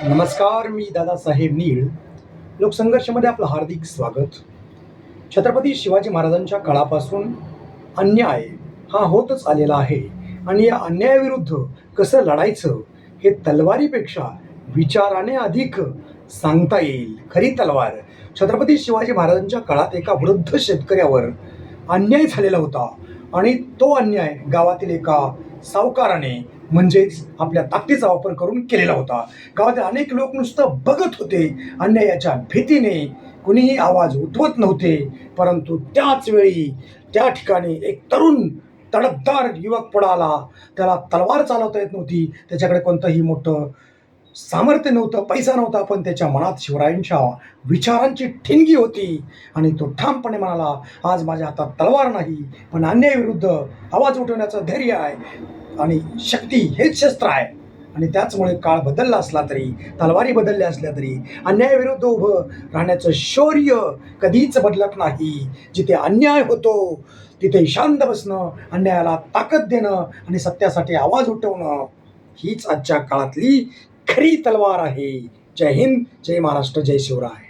नमस्कार, मी दादासाहेब नीळ. लोकसंघर्षमध्ये आपलं हार्दिक स्वागत. छत्रपती शिवाजी महाराजांच्या काळापासून अन्याय हा होतच आलेला आहे आणि या अन्यायाविरुद्ध कसं लढायचं हे तलवारीपेक्षा विचाराने अधिक सांगता येईल. खरी तलवार छत्रपती शिवाजी महाराजांच्या काळात एका वृद्ध शेतकऱ्यावर अन्याय झालेला होता आणि तो अन्याय गावातील एका सावकाराने म्हणजेच आपल्या ताकदीचा वापर करून केलेला होता. गावातील अनेक लोक नुसतं बघत होते. अन्यायाच्या भीतीने कुणीही आवाज उठवत नव्हते. परंतु त्याच वेळी त्या ठिकाणी एक तरुण तडफदार युवक पुढे आला. त्याला तलवार चालवता येत नव्हती, त्याच्याकडे कोणतंही मोठं सामर्थ्य नव्हतं, पैसा नव्हता, पण त्याच्या मनात शिवरायांच्या विचारांची ठिणगी होती आणि तो ठामपणे म्हणाला, आज माझ्या हातात तलवार नाही, पण अन्यायाविरुद्ध आवाज उठवण्याचं धैर्य आहे आणि शक्ती हेच शस्त्र आहे. आणि त्याचमुळे काळ बदलला असला तरी, तलवारी बदलल्या असल्या तरी, अन्यायाविरुद्ध उभं राहण्याचं शौर्य कधीच बदलत नाही. जिथे अन्याय होतो तिथे शांत बसणं, अन्यायाला ताकद देणं आणि सत्यासाठी आवाज उठवणं हीच आजच्या काळातली खरी तलवार आहे. जय हिंद, जय महाराष्ट्र, जय शिवराय.